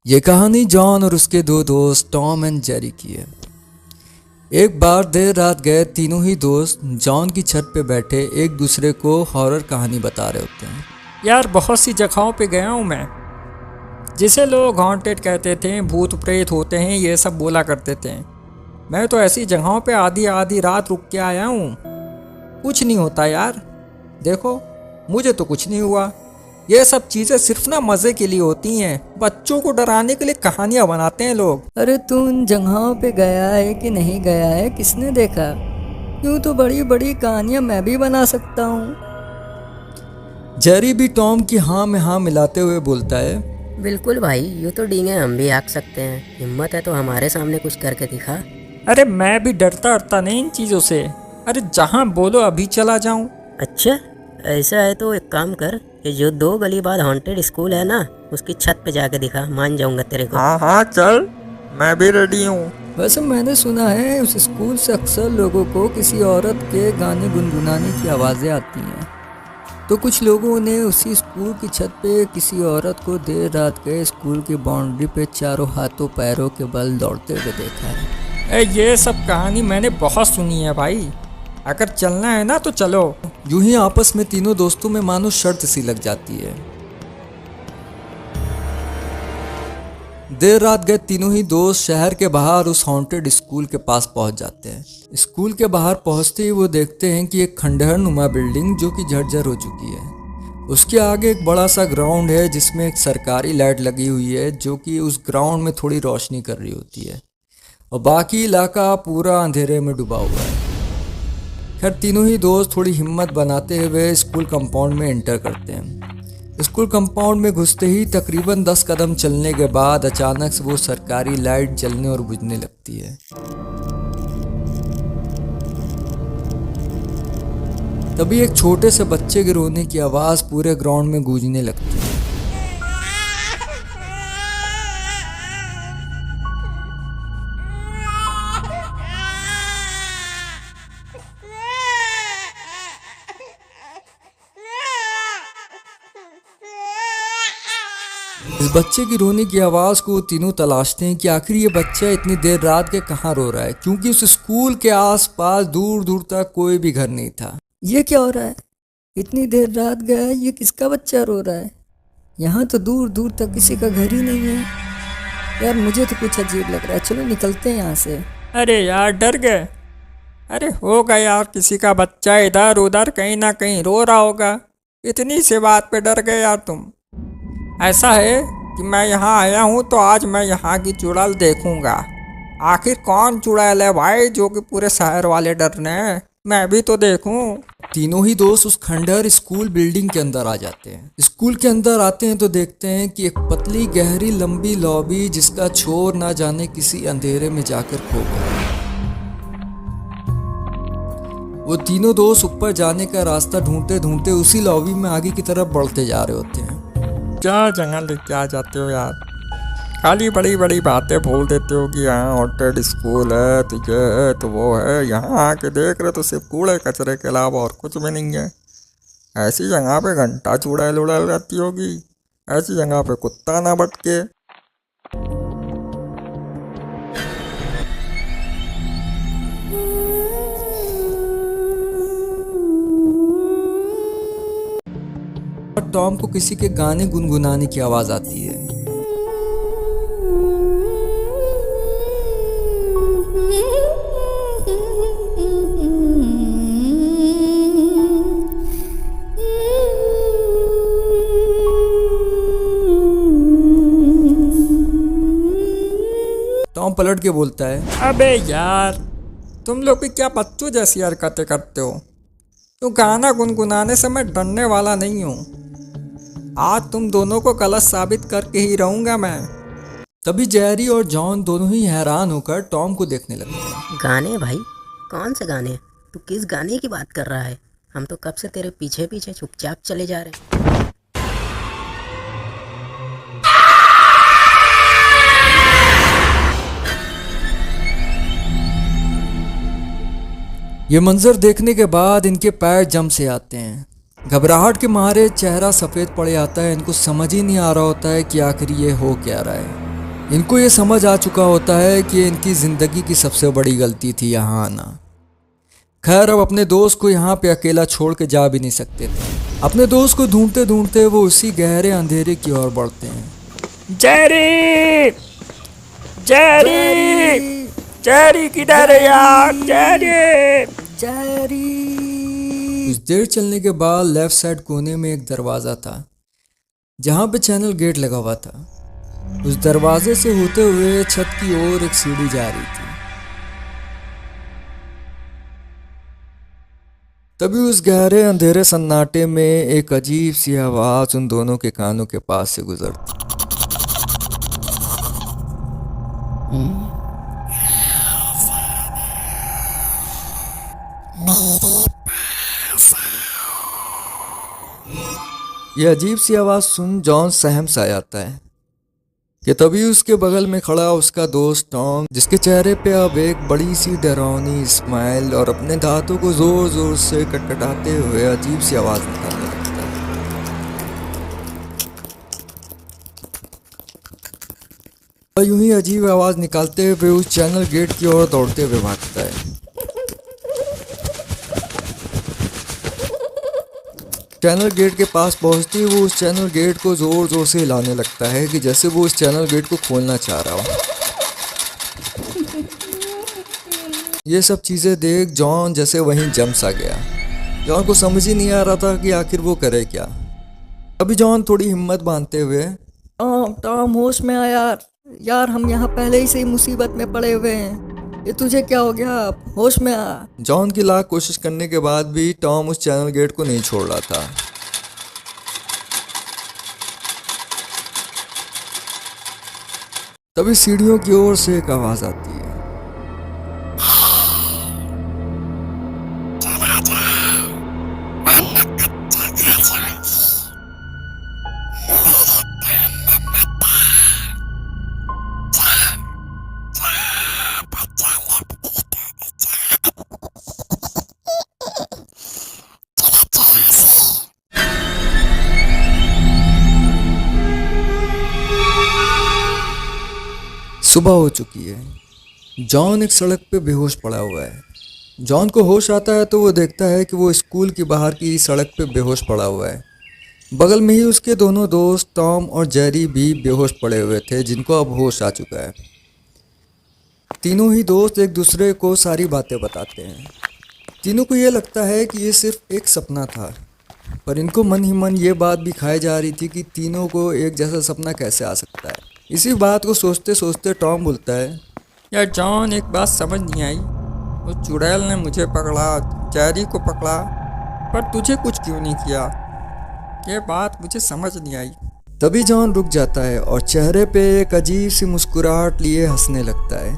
ये कहानी जॉन और उसके दो दोस्त टॉम एंड जेरी की है। एक बार देर रात गए तीनों ही दोस्त जॉन की छत पे बैठे एक दूसरे को हॉरर कहानी बता रहे होते हैं। यार बहुत सी जगहों पे गया हूँ मैं, जिसे लोग हॉन्टेड कहते थे, भूत प्रेत होते हैं, ये सब बोला करते थे। मैं तो ऐसी जगहों पे आधी आधी रात रुक के आया हूँ। कुछ नहीं होता यार, देखो मुझे तो कुछ नहीं हुआ। ये सब चीज़ें सिर्फ ना मज़े के लिए होती हैं, बच्चों को डराने के लिए कहानियाँ बनाते हैं लोग। अरे तू उन जगहों पे गया है कि नहीं गया है, किसने देखा? यूँ तो बड़ी बड़ी कहानियाँ मैं भी बना सकता हूँ। जेरी भी टॉम की हाँ में हाँ मिलाते हुए बोलता है, बिल्कुल भाई, यूँ तो डींगे हम भी हाँक सकते हैं। हिम्मत है तो हमारे सामने कुछ करके दिखा। अरे मैं भी डरता नहीं इन चीज़ों से। अरे जहाँ बोलो अभी चला जाऊँ। अच्छा ऐसा है तो एक काम कर, ये जो 2 गली बाद हॉन्टेड स्कूल है ना, उसकी छत पे जाके दिखा, मान जाऊंगा तेरे को। हाँ हाँ चल, मैं भी रेडी हूँ। वैसे मैंने सुना है उस स्कूल से अक्सर लोगों को किसी औरत के गाने गुनगुनाने की आवाज़ें आती हैं। तो कुछ लोगों ने उसी स्कूल की छत पे किसी औरत को देर रात गए स्कूल की बाउंड्री पे चारों हाथों पैरों के बल दौड़ते हुए देखा है। ये सब कहानी मैंने बहुत सुनी है भाई, अगर चलना है ना तो चलो। यूं ही आपस में तीनों दोस्तों में मानो शर्त सी लग जाती है। देर रात गए तीनों ही दोस्त शहर के बाहर उस हॉन्टेड स्कूल के पास पहुंच जाते हैं। स्कूल के बाहर पहुंचते ही वो देखते हैं कि एक खंडहर नुमा बिल्डिंग जो कि जर्जर हो चुकी है, उसके आगे एक बड़ा सा ग्राउंड है जिसमें एक सरकारी लाइट लगी हुई है जो कि उस ग्राउंड में थोड़ी रोशनी कर रही होती है और बाकी इलाका पूरा अंधेरे में डूबा हुआ है। खैर तीनों ही दोस्त थोड़ी हिम्मत बनाते हुए स्कूल कंपाउंड में एंटर करते हैं। स्कूल कंपाउंड में घुसते ही तकरीबन 10 कदम चलने के बाद अचानक से वो सरकारी लाइट जलने और बुझने लगती है। तभी एक छोटे से बच्चे के रोने की आवाज़ पूरे ग्राउंड में गूंजने लगती है। इस बच्चे की रोने की आवाज़ को तीनों तलाशते हैं कि आखिर ये बच्चा इतनी देर रात के कहाँ रो रहा है, क्योंकि उस स्कूल के आसपास दूर दूर तक कोई भी घर नहीं था। ये क्या हो रहा है? इतनी देर रात गया, ये किसका बच्चा रो रहा है? यहाँ तो दूर दूर तक किसी का घर ही नहीं है। यार मुझे तो कुछ अजीब लग रहा है, चलो निकलते हैं यहाँ से। अरे यार डर गए। अरे होगा यार, किसी का बच्चा इधर उधर कहीं ना कहीं रो रहा होगा। इतनी सी बात पे डर गए यार तुम। ऐसा है कि मैं यहाँ आया हूँ तो आज मैं यहाँ की चुड़ैल देखूंगा। आखिर कौन चुड़ैल है भाई जो कि पूरे शहर वाले डर रहे हैं, मैं भी तो देखूं। तीनों ही दोस्त उस खंडहर स्कूल बिल्डिंग के अंदर आ जाते हैं। स्कूल के अंदर आते हैं तो देखते हैं कि एक पतली गहरी लंबी लॉबी जिसका छोर ना जाने किसी अंधेरे में जाकर खो गया। वो तीनों दोस्त ऊपर जाने का रास्ता ढूंढते ढूंढते उसी लॉबी में आगे की तरफ बढ़ते जा रहे होते हैं। क्या जगह लेके आ जाते हो यार, खाली बड़ी बड़ी बातें बोल देते हो कि यहाँ हॉन्टेड स्कूल है तो ये है तो वो है। यहाँ आके देख रहे तो सिर्फ कूड़े कचरे के अलावा और कुछ भी नहीं है। ऐसी जगह पे घंटा चुड़ैल उड़ैल रहती होगी, ऐसी जगह पे कुत्ता ना भटके। और टॉम को किसी के गाने गुनगुनाने की आवाज़ आती है। टॉम पलट के बोलता है, अबे यार तुम लोग भी क्या बच्चों जैसी हरकतें करते हो। तो गाना गुनगुनाने से मैं डरने वाला नहीं हूँ। आज तुम दोनों को गलत साबित करके ही रहूँगा मैं। तभी जेरी और जॉन दोनों ही हैरान होकर टॉम को देखने लगते हैं। गाने भाई? कौन से गाने? तू किस गाने की बात कर रहा है? हम तो कब से तेरे पीछे पीछे चुपचाप चले जा रहे हैं। ये मंजर देखने के बाद इनके पैर जम से आते हैं। घबराहट के मारे चेहरा सफ़ेद पड़ जाता है। इनको समझ ही नहीं आ रहा होता है कि आखिर ये हो क्या रहा है। इनको ये समझ आ चुका होता है कि इनकी ज़िंदगी की सबसे बड़ी गलती थी यहाँ आना। खैर अब अपने दोस्त को यहाँ पे अकेला छोड़ के जा भी नहीं सकते थे। अपने दोस्त को ढूंढते ढूंढते वो उसी गहरे अंधेरे की ओर बढ़ते हैं। जेरी, जेरी, जेरी किधर है यार? जेरी, कुछ देर चलने के बाद लेफ्ट साइड कोने में एक दरवाज़ा था जहाँ पे चैनल गेट लगा हुआ था। उस दरवाजे से होते हुए छत की ओर एक सीढ़ी जा रही थी। तभी उस गहरे अंधेरे सन्नाटे में एक अजीब सी आवाज उन दोनों के कानों के पास से गुजरती। ये अजीब सी आवाज सुन जॉन सहम सा जाता है कि तभी उसके बगल में खड़ा उसका दोस्त टॉम, जिसके चेहरे पे अब एक बड़ी सी डरावनी स्माइल और अपने दांतों को जोर जोर से कटकटाते हुए अजीब सी आवाज निकालने लगता है। और यूं ही अजीब आवाज निकालते हुए उस चैनल गेट की ओर दौड़ते हुए भागता है। चैनल गेट के पास पहुंचते ही वो उस चैनल गेट को जोर जोर से हिलाने लगता है कि जैसे वो उस चैनल गेट को खोलना चाह रहा हो। ये सब चीजें देख जॉन जैसे वहीं जम सा गया। जॉन को समझ ही नहीं आ रहा था कि आखिर वो करे क्या। अभी जॉन थोड़ी हिम्मत बांधते हुए, टॉम टॉम होश में आ यार। यार हम यहाँ पहले ही से ही मुसीबत में पड़े हुए हैं। ये तुझे क्या हो गया? होश में आ। जॉन की लाख कोशिश करने के बाद भी टॉम उस चैनल गेट को नहीं छोड़ रहा था। तभी सीढ़ियों की ओर से एक आवाज आती है। सुबह हो चुकी है। जॉन एक सड़क पे बेहोश पड़ा हुआ है। जॉन को होश आता है तो वो देखता है कि वो स्कूल की बाहर की सड़क पे बेहोश पड़ा हुआ है। बगल में ही उसके दोनों दोस्त टॉम और जेरी भी बेहोश पड़े हुए थे, जिनको अब होश आ चुका है। तीनों ही दोस्त एक दूसरे को सारी बातें बताते हैं। तीनों को ये लगता है कि ये सिर्फ एक सपना था, पर इनको मन ही मन ये बात भी खाई जा रही थी कि तीनों को एक जैसा सपना कैसे आ सकता है। इसी बात को सोचते सोचते टॉम बोलता है, यार जॉन एक बात समझ नहीं आई। उस चुड़ैल ने मुझे पकड़ा, जेरी को पकड़ा, पर तुझे कुछ क्यों नहीं किया? ये बात मुझे समझ नहीं आई। तभी जॉन रुक जाता है और चेहरे पे एक अजीब सी मुस्कुराहट लिए हंसने लगता है।